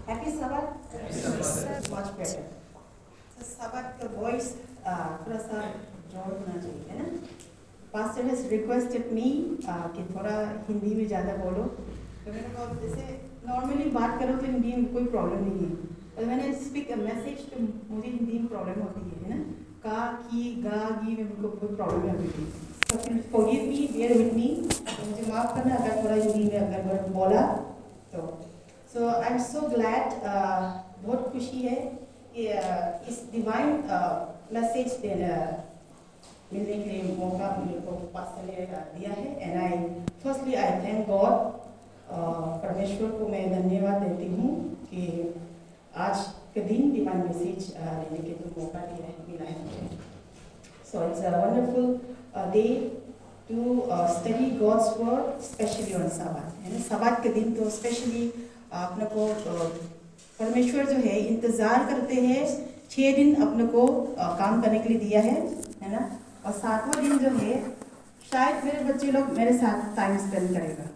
Happy Sabbath? Much better. So Sabbath का voice थोड़ा सा जोर होना चाहिए, है ना? Pastor has requested me कि थोड़ा हिंदी में ज़्यादा बोलो। तो मैंने कहा जैसे normally बात करो तो हिंदी में कोई problem नहीं है। और मैंने speak a message तो मुझे हिंदी में problem होती है ना? का, की, गा, गी में मुझको कोई problem होती है। So please forgive me, bear with me। मुझे माफ करना अगर थोड़ा हिंदी में अगर बोला तो। So I'm so glad, बहुत खुशी है कि इस divine message मिलने के लिए मौका मेरे को पास्टर ने दिया है। And I thank God, परमेश्वर को मैं धन्यवाद देती हूँ कि आज के दिन डिवाइन मैसेज लेने के तो मौका मिला है मुझे। So it's a wonderful day to study God's word, especially on Sabbath. है ना, Sabbath के दिन तो especially अपने को परमेश्वर जो है इंतजार करते हैं 6 दिन अपने को काम करने के लिए दिया है ना। और 7वां दिन जो है शायद मेरे बच्चे लोग मेरे साथ टाइम स्पेंड करेगा।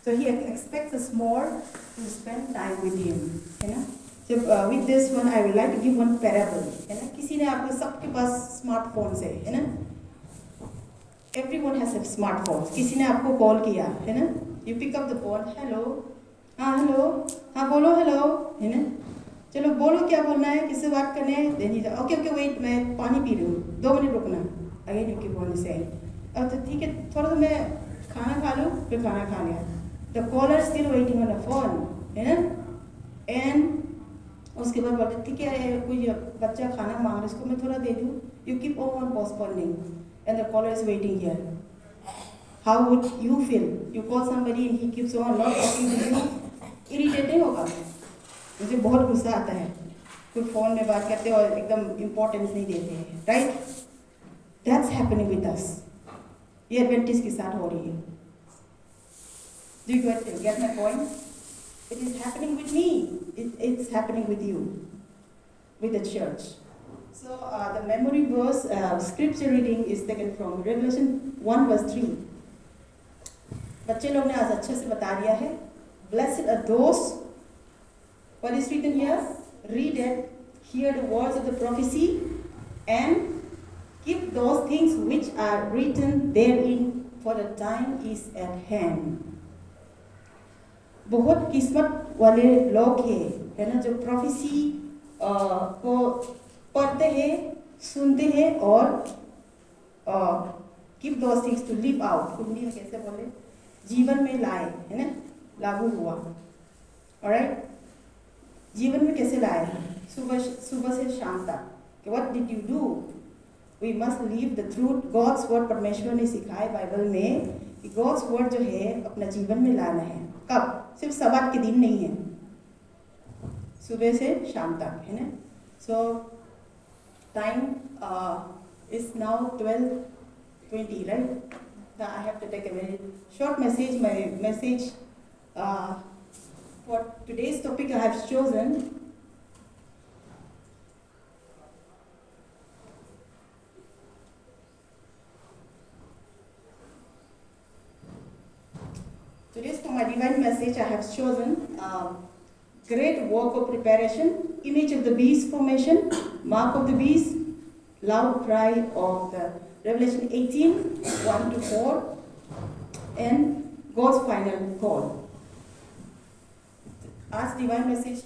So he expects us more to spend time with him, है ना। So with this one I would like to give one parable, है ना। किसी ने आपको सबके पास स्मार्टफोन्स है ना। Everyone has a smartphone. किसी ने आपको कॉल किया है ना। You pick up the phone, hello, हाँ हेलो, हाँ बोलो हेलो, है ना। चलो बोलो क्या बोलना है, किससे बात करने है। Then he said, okay wait, मैं पानी पी रही हूँ, 2 मिनट रुकना। Again you keep on saying, अब तो ठीक है थोड़ा सा मैं खाना खा लूँ, फिर खाना खा लिया। The caller is still waiting on the phone, है ना। And उसके बाद बोलते ठीक है कोई बच्चा खाना मांग रहा है इसको मैं थोड़ा दे दूँ। You keep on postponing, and the caller is waiting here. How would you feel? You call somebody and he keeps on not talking to you. Irritating होगा। मुझे बहुत गुस्सा आता है। कोई फोन में बात करते और एकदम इम्पोर्टेंस नहीं देते हैं, right? That's happening with us. ये एडवेंटिस्ट के साथ हो रही है। Do you get my point? It is happening with me. It's happening with you, with the church. So the memory verse, scripture reading is taken from Revelation 1 verse 3. बच्चे लोग ने आज अच्छे से बता दिया है। Blessed are those, what is written here? Read it, hear the words of the prophecy, and keep those things which are written therein, for the time is at hand. बहुत किस्मत वाले लोग हैं, है ना, जो प्रोफेसी को पढ़ते हैं, सुनते हैं और keep those things to live out। Hindi में कैसे बोले? जीवन में लाए, है ना, लागू हुआ। Alright? जीवन में कैसे लाए? सुबह से शाम तक। What did you do? We must live the truth, God's word। परमेश्वर ने सिखाया बाइबल में कि God's word जो है अपना जीवन में लाना है। कब? सिर्फ सब्बात के दिन नहीं है, सुबह से शाम तक, है ना। So time is now 12:20, right? Now I have to take a very short message. My message for today's topic I have chosen for my divine message I have chosen great work of preparation, image of the beast formation, mark of the beast, loud cry of the Revelation 18, 1-4, and God's final call. आज divine message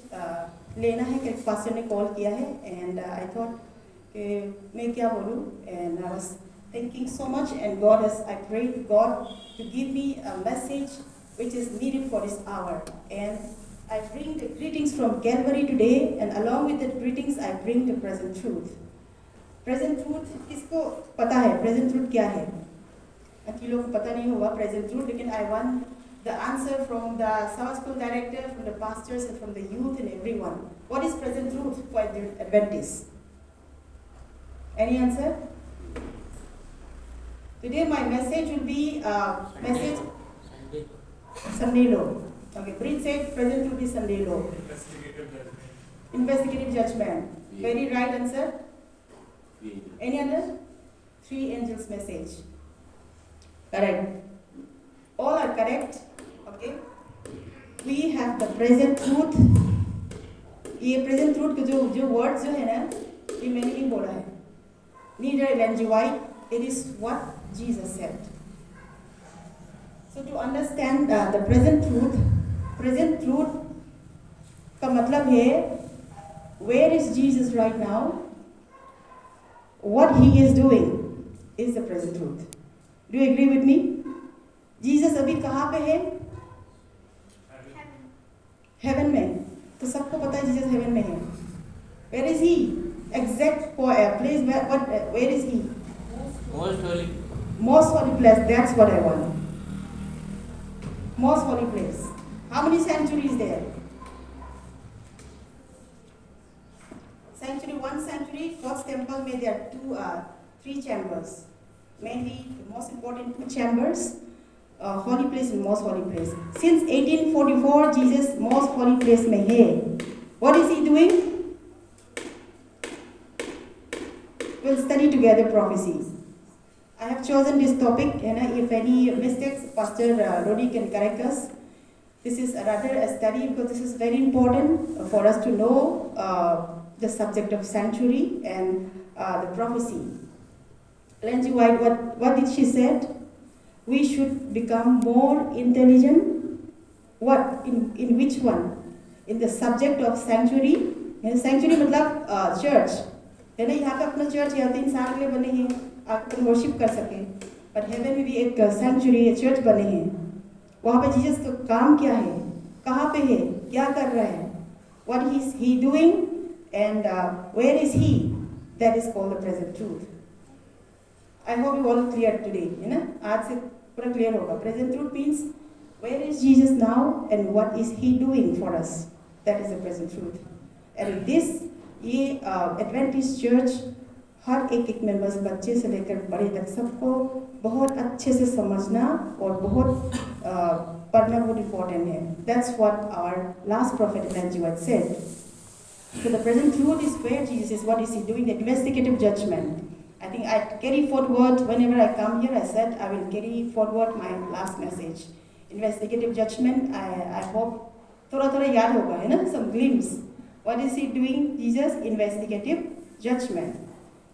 लेना है कि pastor ने call किया है, and I thought कि मैं क्या बोलूँ, and I was thinking so much, and I prayed to God to give me a message which is needed for this hour. And I bring the greetings from Calvary today, and along with the greetings I bring the present truth. Present truth किसको पता है? Present truth क्या है? अच्छी लोगों को पता नहीं होगा present truth, लेकिन I want the answer from the Sabbath school director, from the pastors, and from the youth and everyone. What is present truth for Adventists? Any answer? Today my message will be message Sunday law. Okay, Brit said present truth is Sunday law. Investigative judgment. Very right answer. Any other? 3 angels message. Correct. All are correct. Okay. We have the present truth ये present truth के जो words जो है ना, ये मैंने नहीं बोला है. Neither Ellen G. White, it is what Jesus said. So to understand the present truth का मतलब है where is Jesus right now? What he is doing is the present truth. Do you agree with me? Jesus अभी कहाँ पे है? Heaven में. तो सबको पता है Jesus heaven में है. Where is he? Exact place where is he? Most holy. Most holy place. That's what I want. Most holy place. How many sanctuaries there? One sanctuary, God's temple made there three chambers. Mainly, the most important two chambers, holy place and most holy place. Since 1844, Jesus most holy place में है. What is he doing? We'll study together prophecies. I have chosen this topic, and if any mistakes, Pastor Rodi can correct us. This is rather a study because this is very important for us to know the subject of sanctuary and the prophecy. Ellen G. White, what did she say? We should become more intelligent. What? In which one? In the subject of sanctuary. Sanctuary मतलब church. है ना, यहाँ पे अपना church है, 3 साल के लिए बने हैं, आप अपन वर्शिप कर सके. पर हेवन में भी एक सेंचुरी चर्च बने हैं. वहाँ पे जीसस का काम क्या है, कहाँ पे है, क्या कर रहा है, what is he doing and where is he? That is called the present truth. I hope you all clear today, है ना, आज से पूरा clear होगा. Present truth means where is Jesus now and what is he doing for us? That is the present truth. And this ये Adventist church हर एक members, बच्चे से लेकर बड़े तक, सबको बहुत अच्छे से समझना और बहुत पढ़ना बहुत इम्पोर्टेंट है. That's what our last prophet Ellen G. White said. So the present truth is where Jesus is. What is he doing? The investigative judgment. I think I carry forward whenever I come here. I said I will carry forward my last message. Investigative judgment. I hope थोड़ा याद होगा, है ना, some glimpse. What is he doing? Jesus, investigative judgment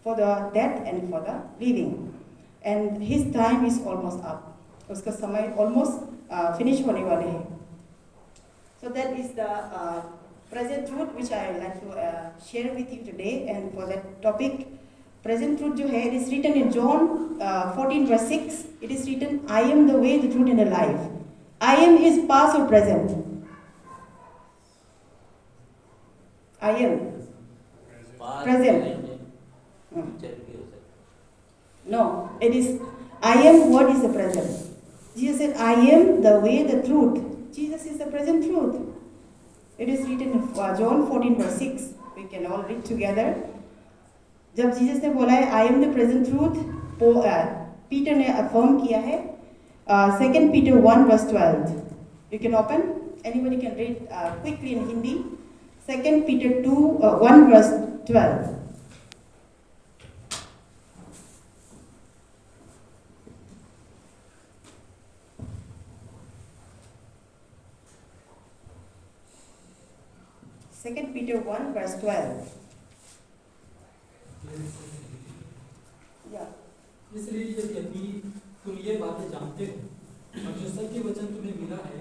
for the dead and for the living. And his time is almost up. उसका समय almost finish होने वाले हैं. So that is the present truth which I would like to share with you today. And for that topic, present truth जो है, it is written in John 14 verse 6. It is written, I am the way, the truth and the life. I am is past or present? I am. Present. No, it is, I am what is the present. Jesus said, I am the way, the truth. Jesus is the present truth. It is written in John 14 verse 6. We can all read together. जब Jesus ने बोला है, I am the present truth, Peter ने affirm किया है, 2 Peter 1 verse 12. You can open. Anybody can read quickly in Hindi. 2 Peter 1 verse 12. Second Peter 1 verse 12. Yeah. इसलिए यदि तुम ये बातें जानते हो और जो सत्य वचन तुम्हें मिला है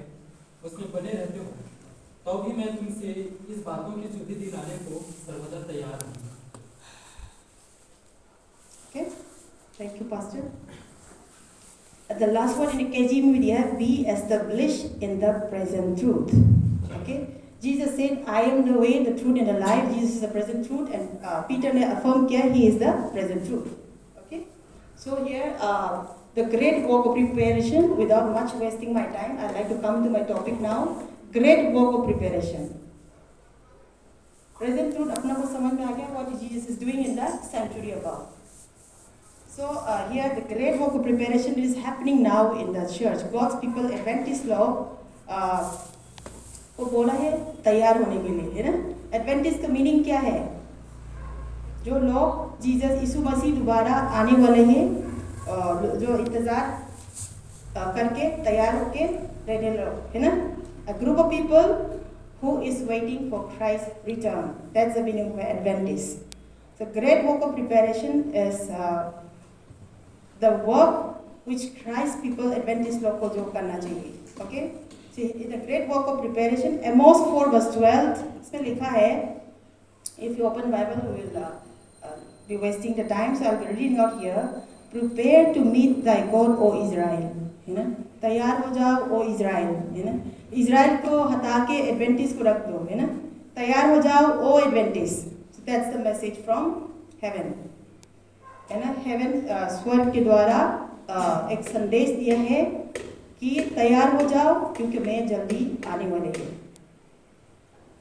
उसमें बने रहते हो, तो भी मैं तुमसे इस बातों की शुद्धि दिलाने को सर्वदा तैयार हूँ. Okay, thank you, Pastor. The last one in the KJV media, be established in the present truth. Okay, Jesus said, I am the way, the truth and the life. Jesus is the present truth, and Peter affirmed here he is the present truth. Okay, so here the great work of preparation. Without much wasting my time, I'd like to come to my topic now. Great work of preparation. Present truth, अपना को समझ में आ गया what Jesus is doing in the sanctuary above. So here the great work of preparation is happening now in the church. God's people, Adventist लोग को बोला है तैयार होने के लिए, है ना. Adventist का मीनिंग क्या है? जो लोग जीसस यीशु मसीह दोबारा आने वाले हैं, जो इंतजार करके तैयार होके रहने लोग, है ना. A group of people who is waiting for Christ's return. That's the meaning of Adventist. So great work of preparation is the work which Christ people Adventist लोग को जो करना चाहिए. Okay? So in the great work of preparation, Amos 4 verse 12, इसमें लिखा है, if you open Bible, we will be wasting the time, so I'll be reading out here. Prepare to meet thy God, O Israel. है ना? तैयार हो जाओ, ओ Israel, है ना? इज़राइल को हटा के एडवेंटिस्ट को रख दो, है ना? तैयार हो जाओ, ओ Adventist. So that's the message from heaven. है ना? Heaven स्वर्ग के द्वारा एक संदेश दिया है कि तैयार हो जाओ क्योंकि मैं जल्दी आने वाले हूँ.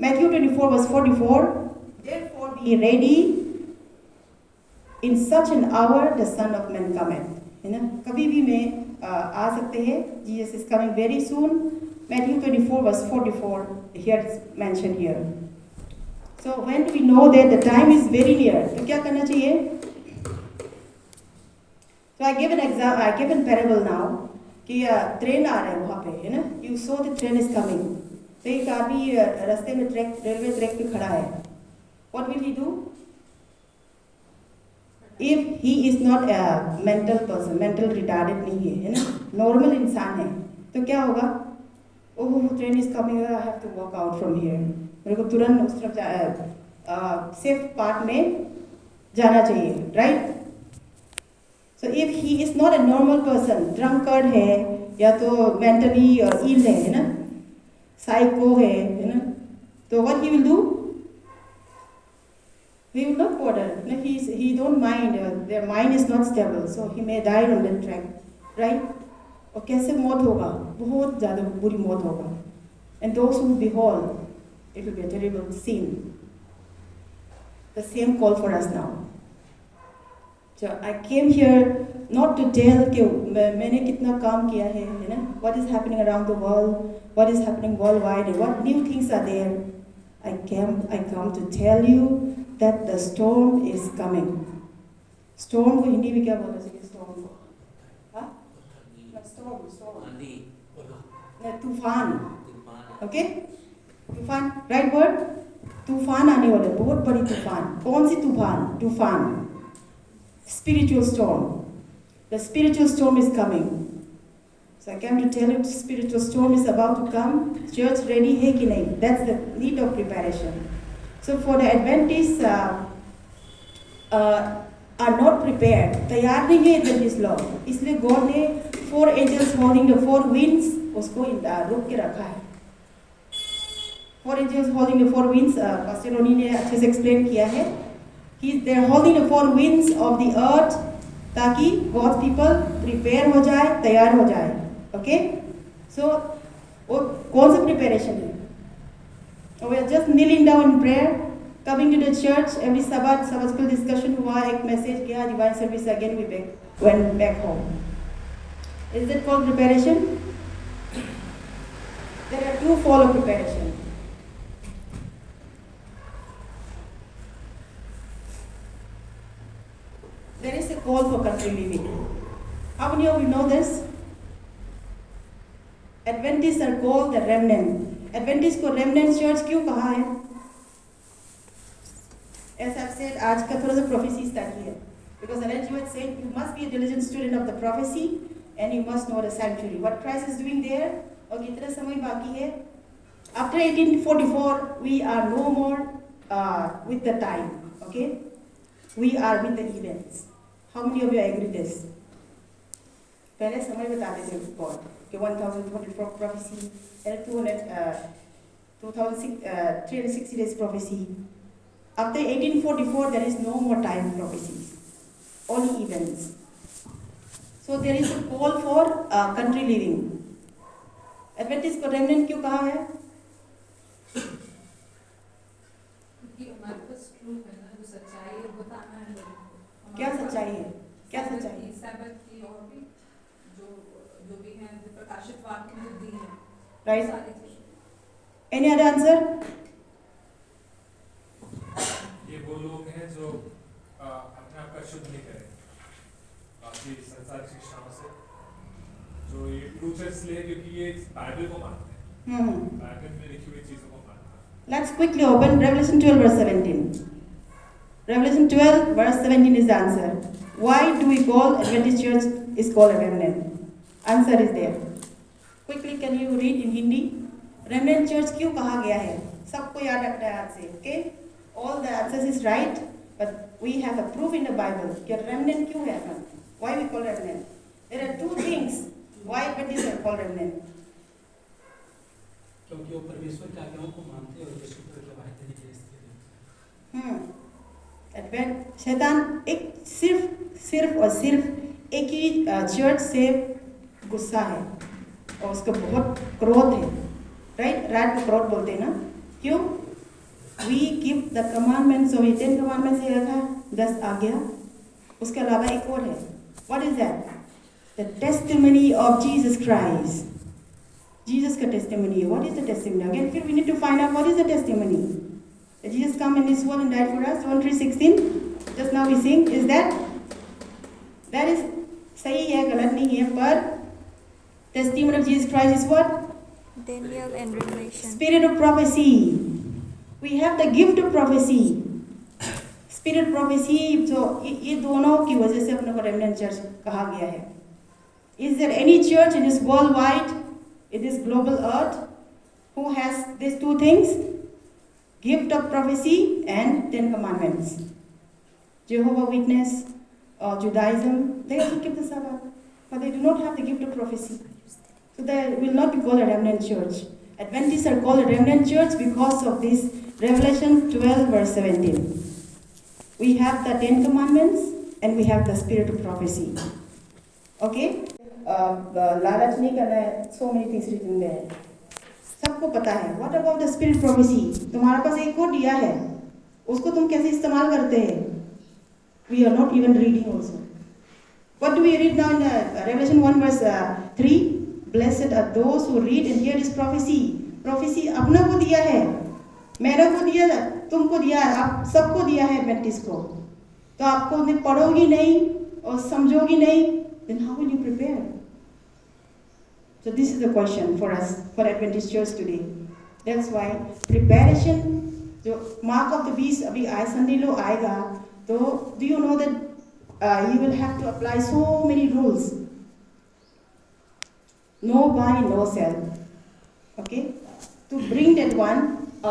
Matthew 24 verse 44. Therefore be ready. In such an hour the Son of Man cometh. है ना? कभी भी मैं आ सकते हैं. Jesus is coming very soon. Matthew 24 verse 44. Here it's mentioned here. So when we know that the time is very near, तो क्या करना चाहिए? So I give an example. I give a parable now. कि train आ रहा है वहाँ पे, है ना? You saw the train is coming. तो एक आदमी रास्ते में रेलवे ट्रैक पे खड़ा है. What will he do? If he is not a mental person, mental retarded नहीं है ना, normal इंसान है, तो क्या होगा? Oh, train is coming, I have to walk out from here. मेरे को तुरंत उस तरफ safe part में जाना चाहिए, right? So if he is not a normal person, drunkard है या तो mentally ill है ना, psycho है ना, तो what he will do? He will not bother. No, he don't mind. Their mind is not stable, so he may die on the track, right? और कैसे मौत होगा? बहुत ज़्यादा बुरी मौत होगा. And those who behold, it will be a terrible scene. The same call for us now. So I came here not to tell कि मैंने कितना काम किया है ना? What is happening around the world? What is happening worldwide? What new things are there? I come to tell you that the storm is coming. Storm को हिंदी में क्या बोलते हैं? Storm को, हाँ? Storm. तूफान. Okay? तूफान, right word? तूफान आने वाले, बहुत बड़ी तूफान. कौन सी तूफान? Spiritual storm. The spiritual storm is coming. So I came to tell you, the spiritual storm is about to come. Church ready है कि नहीं? That's the need of preparation. So for the Adventists are not prepared. तैयार नहीं है Adventist लोग. इसलिए God ने 4 angels holding the 4 winds उसको रोक के रखा है. 4 angels holding the 4 winds. Pastor Ronnie ने अच्छे से explain किया है कि they are holding the 4 winds of the earth ताकि God's people prepare हो जाए, तैयार हो जाए. Okay? So वो कौन सा preparation है? We are just kneeling down in prayer, coming to the church every Sabbath school discussion हुआ, एक message किया, divine service again we went back home. Is that called preparation? There are 2 forms of preparation. There is a call for country living. How many of you know this? Adventists are called the remnant. Adventist को remnant church क्यों कहा है? As I've said, आज का थोड़ा सा prophecy start किया. Because Ellen G. White said, you must be a diligent student of the prophecy and you must know the sanctuary. What Christ is doing there, और कितना समय बाकी है? After 1844, we are no more with the time, okay? We are with the events. How many of you agree this? पहले समय बता देते हैं God कि 1044 prophecy and 360 days prophecy. After 1844, there is no more time prophecies, only events. So there is a call for country living. Adventist को remnant क्यों कहा है? क्योंकि हमारे पास ट्रूथ है ना, जो सच्चाई है बताना है लोगों को. क्या सच्चाई है? क्या सच्चाई है? सैबत की और भी जो भी हैं, जो प्रकाशित वाक्य में दी हैं. Right? Any other answer? ये वो लोग हैं जो अपने आप का शुद्ध नहीं करें बाकी संसार शिक्षाओं से, जो ये ट्रूथर्स ले, क्योंकि ये बाइबल को मानते हैं, बाइबल में लिखी हुई चीजों को मानते हैं. Let's quickly open Revelation 12 verse 17. Revelation 12 verse 17 is the answer. Why do we call Adventist church is called a remnant? Answer is there. Quickly can you read in Hindi? Remnant church क्यों कहा गया है? सबको याद रखना है आज से, okay? All the answers is right, but we have a proof in the Bible कि remnant क्यों है? Why we call remnant? There are two things why Adventists are called remnant. क्योंकि वो परमेश्वर की आज्ञाओं को मानते और यीशु को गवाही देने के लिए इसलिए एडवेंट शैतान एक सिर्फ और सिर्फ एक ही चर्च से गुस्सा है और उसको बहुत क्रोध है, राइट? राइट को क्रोध बोलते हैं ना, क्यों? We keep the commandments of 10 commandments ये रखा 10 आज्ञा, उसके अलावा एक और है. What is that? The testimony of Jesus Christ. Jesus का टेस्टिमनी है. What is the testimony? Again फिर we need to find out what is the testimony. That Jesus come in this world and died for us. John 3:16. Just now we sing. Is that is सही है, गलत नहीं है, पर testimony of Jesus Christ is what? Daniel and Revelation. Spirit of prophecy. We have the gift of prophecy. Spirit prophecy. So ये दोनों की वजह से अपने को remnant church कहा गया है. Is there any church in this worldwide, in this global earth, who has these two things? Gift of prophecy and 10 commandments. Jehovah Witness or Judaism, they also keep the Sabbath, but they do not have the gift of prophecy. So they will not be called a remnant church. Adventists are called a remnant church because of this Revelation 12 verse 17. We have the 10 commandments and we have the spirit of prophecy. Okay? लालच नहीं करना है. So many things written there. सबको पता है. What about the spirit prophecy? तुम्हारे पास एक और दिया है, उसको तुम कैसे इस्तेमाल करते हैं? We are not even reading also. What do we read now in Revelation 1 verse 3? Blessed are those who read and hear this prophecy. Prophecy अपना को दिया है, मेरे को दिया, तुमको दिया है, आप सबको दिया है एडवेंटिस्ट को. तो आपको पढ़ोगी नहीं और समझोगी नहीं, then how will you prepare? So this is the question for us, for Adventist Church today. That's why preparation, जो mark of the beast अभी आए संडे लो आएगा, तो do you know that you will have to apply so many rules. No buy, no sell. Okay? To bring that one, I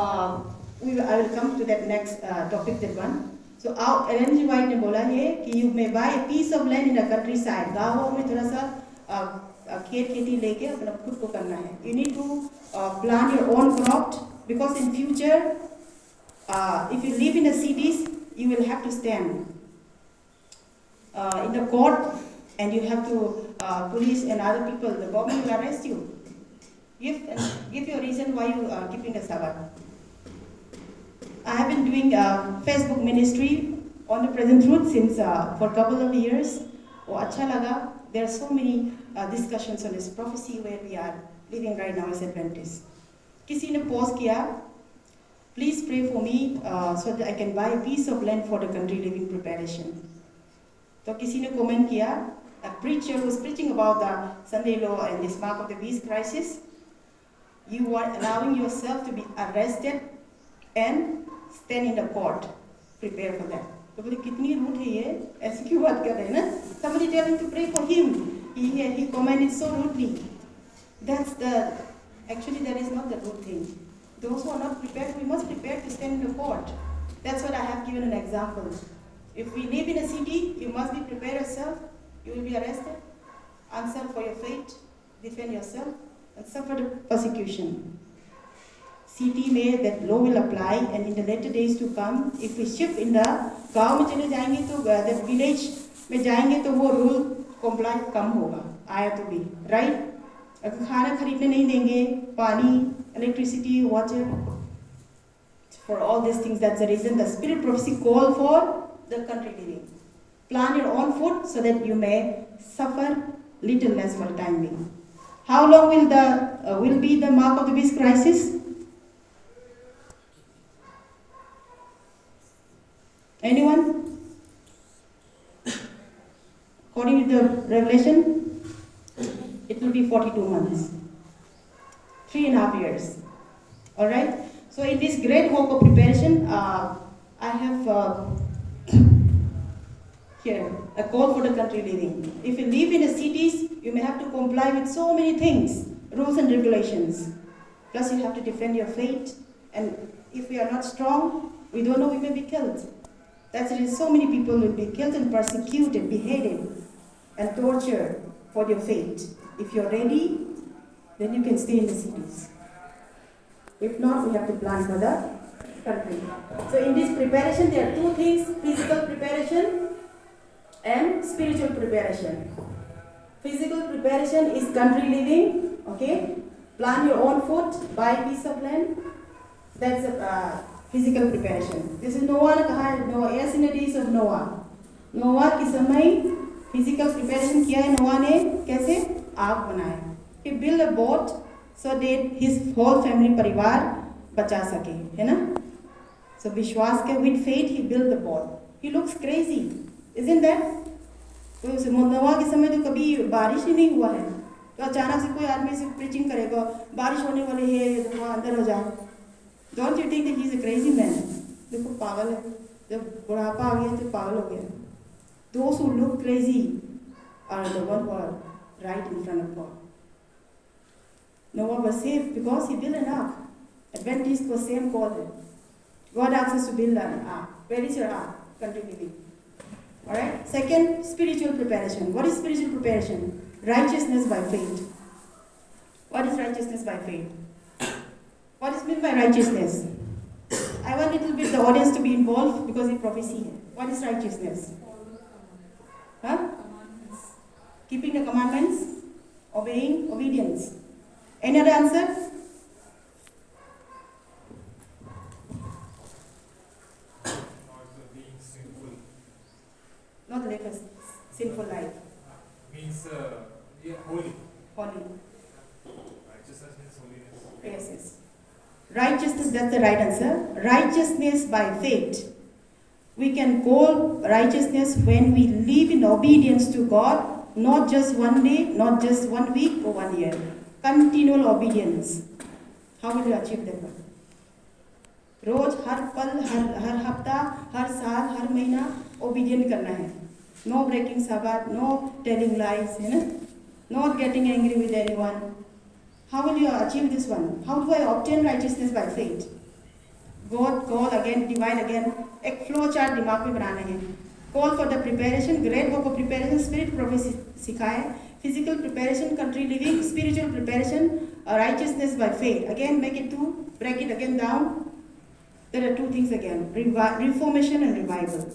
will come to that next topic, that one. So Ellen G. White ने बोला है कि you may buy a piece of land in the countryside. गाँवों में थोड़ा सा खेती लेके अपना खुद को करना है. You need to plant your own crop because in future, if you live in the cities, you will have to stand in the court and you have to police and other people. The government will arrest you. Give your reason why you are keeping the Sabbath. I have been doing Facebook ministry on the present truth since for a couple of years. वो अच्छा लगा. There are so many discussions on this prophecy where we are living right now as Adventists. किसी ने post किया, please pray for me so that I can buy a piece of land for the country living preparation. तो किसी ने comment किया, a preacher who is preaching about the Sunday law and this mark of the beast crisis, you are allowing yourself to be arrested and stand in the court. Prepare for that. तो बोले कितनी root है ये, ऐसे क्यों बात कर रहे हैं ना? Somebody tell him to pray for him. He commented so rudely. Actually that is not the good thing. Those who are not prepared, we must prepare to stand in the court. That's what I have given an example. If we live in a city, you must be prepared yourself. You will be arrested, answer for your faith, defend yourself, and suffer the persecution. City में that law will apply, and in the later days to come, if we shift in the गांव में चले जाएंगे तो the village में जाएंगे तो वो rule compliance कम होगा. आया तो भी, right? अगर खाना खरीदने नहीं देंगे, पानी, electricity, water, for all these things, that's the reason the spirit prophecy call for the country living. Plan your own food so that you may suffer little less for the time being. How long will be the mark of the beast crisis? Anyone? According to the Revelation, it will be 42 months. 3.5 years. Alright? So in this great work of preparation, I have here a call for the country living. If you live in the cities, you may have to comply with so many things, rules and regulations. Plus you have to defend your faith, and if we are not strong, we don't know, we may be killed. That's it. So many people will be killed and persecuted, beheaded, and tortured for their faith. If you're ready, then you can stay in the cities. If not, we have to plan for the country. So in this preparation, there are two things: physical preparation and spiritual preparation. Physical preparation is country living, okay? Plant your own food, buy a piece of land. That's a physical preparation. This is Noah ने कहा है, Noah, as in the days of Noah. Noah के समय physical preparation किया है Noah ने, कैसे? आग बनाया. He built a boat so that his whole family परिवार बचा सके, है ना? So विश्वास के with faith he built the boat. He looks crazy, isn't that? तो नोआ के समय तो कभी बारिश ही नहीं हुआ है, तो अचानक से कोई आदमी से प्रीचिंग करेगा बारिश होने वाली है, तो वहाँ अंदर हो जाओ. Don't you think that he is a crazy man? देखो पागल है, जब बुढ़ापा आ गया तो पागल हो गया. Those who look crazy are the ones who are right in front of God. Noah was saved because he built an ark. Adventist was same called it. God asks us to build an ark. Where is your ark? Country living. Alright? Second, spiritual preparation. What is spiritual preparation? Righteousness by faith. What is righteousness by faith? What is meant by righteousness? I want a little bit the audience to be involved because it's prophecy here. What is righteousness? Huh? Commandments. Keeping the commandments? Obeying? Obedience. Any other answer? Not being sinful. Not live a sinful life. Means holy. Holy. Righteousness means holiness. Yes, yes. Righteousness, that's the right answer. Righteousness by faith. We can call righteousness when we live in obedience to God, not just one day, not just 1 week or 1 year. Continual obedience. How will you achieve that one? रोज हर पल हर हफ्ता हर साल हर महीना obedient करना है. No breaking Sabbath, no telling lies, है ना? Not getting angry with anyone. How will you achieve this one? How do I obtain righteousness by faith? God call again, divine again. एक flow chart दिमाग में बनाना है. Call for the preparation, great work of preparation, spirit prophecy सिखाए. Physical preparation, country living, spiritual preparation, righteousness by faith. Again, make it two, break it again down. There are two things again, reformation and revival.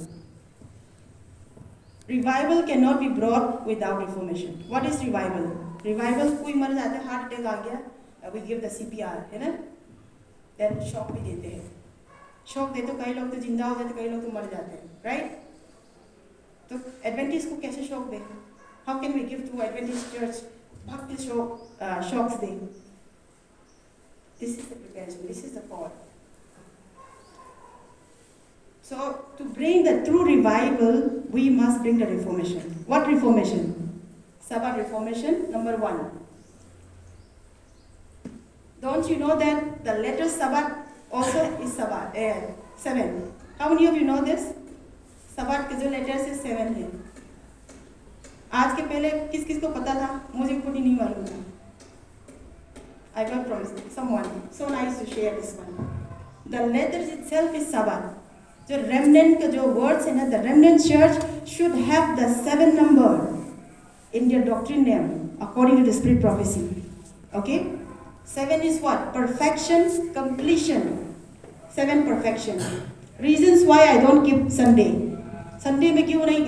Revival cannot be brought without reformation. What is revival? Revival, कोई मर जाता है, heart attack आ गया, we give the CPR, है ना? Then shock भी देते हैं. Shock दे तो कई लोग तो जिंदा हो जाते, कई लोग तो मर जाते हैं, right? तो Adventist को कैसे shock they? How can we give to Adventist church bhakti shocks they? This is the preparation. This is the call. So to bring the true revival, we must bring the reformation. What reformation? Sabbath reformation, number 1. Don't you know that the letter Sabbath also is Sabbath, 7? How many of you know this? Sabbath के जो letters है 7 है. आज के पहले किस किस को पता था? मुझे खुद ही नहीं मालूम था. I got from someone. So nice to share this one. The letters itself is Sabbath. जो remnant का जो words है ना, the remnant church should have the 7 number in their doctrine name according to the spirit prophecy. Okay? 7 is what? Perfection, completion. 7 perfection. Reasons why I don't keep Sunday. Sunday में क्यों नहीं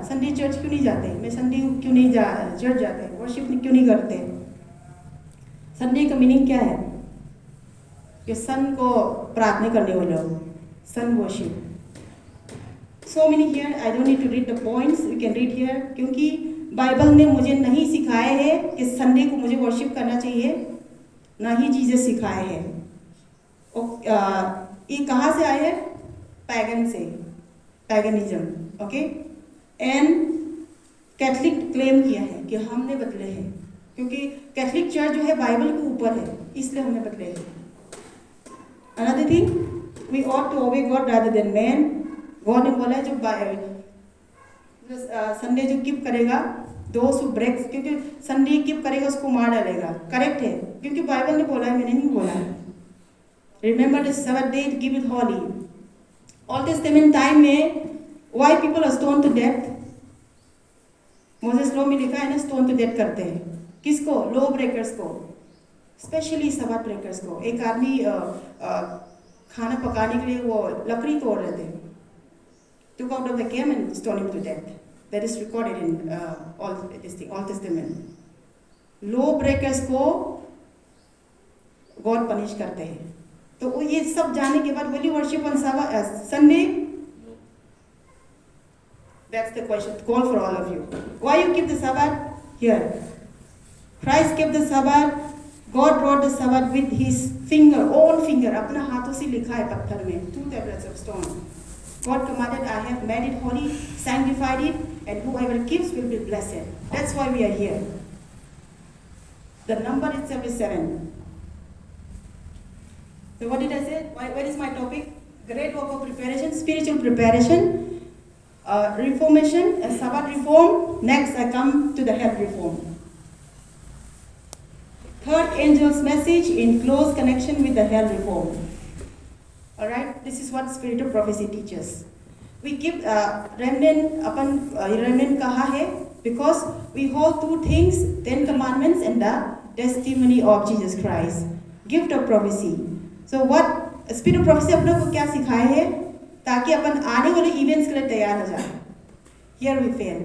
Sunday church क्यों नहीं जाते? मैं Sunday क्यों नहीं church जाते? Worship क्यों नहीं करते? Sunday का meaning क्या है? कि sun को प्रार्थना करने वाले हो. Sun worship. So many here. I don't need to read the points. We can read here. क्योंकि बाइबल ने मुझे नहीं सिखाया है कि संडे को मुझे वर्शिप करना चाहिए, ना ही जीसस सिखाए हैं. ये कहाँ से आए हैं? पैगन से, पैगनिज्म. ओके? एंड कैथलिक क्लेम किया है कि हमने बदले हैं, क्योंकि कैथलिक चर्च जो है बाइबल के ऊपर है, इसलिए हमने बदले हैं. Another thing, we ought to obey God rather than man. God ने बोला है जो संडे जो कीप करेगा, those who breaks, क्योंकि संडे कीप करेगा उसको मार डालेगा. करेक्ट है, क्योंकि बाइबल ने बोला है, मैंने नहीं बोला है. Remember the Sabbath day, keep it holy. Old Testament time में why people are stoned to death? Moses law में लिखा है ना, स्टोन टू डेथ करते हैं. किसको? लॉ ब्रेकर्स को, स्पेशली सब्बात ब्रेकर्स को. एक आदमी खाना पकाने के लिए वो लकड़ी तोड़ रहे थे, took out of the camp and stoned him to death. That is recorded in Old Testament. Law breakers को गॉड पनिश करते हैं. तो ये सब जानने के बाद will you worship on Sunday? That's the question, call for all of you. Why you keep the Sabbath? Here. Christ kept the Sabbath. God wrote the Sabbath with his finger, own finger. अपना हाथों से लिखा है पत्थर में, 2 tablets of stone. God commanded, I have made it holy, sanctified it, and whoever keeps will be blessed. That's why we are here. The number itself is 7. So what did I say? What is my topic? Great work of preparation, spiritual preparation. Reformation, Sabbath reform. Next, I come to the health reform. Third angel's message in close connection with the hell reform. All right, this is what spirit of prophecy teaches. We keep remnant kaha hai because we hold 2 things: 10 commandments and the testimony of Jesus Christ. Gift of prophecy. So what spirit of prophecy अपने को क्या सिखाए है ताकि अपन आने वाले events के लिए तैयार हो जाए. Here we fail.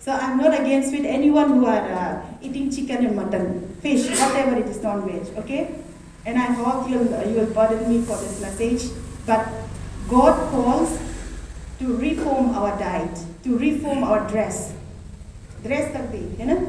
So I'm not against with anyone who are eating chicken and mutton, fish, whatever it is, non-veg, okay? And I hope you will pardon me for this message. But God calls to reform our diet, to reform our dress. Dress तक भी, है ना?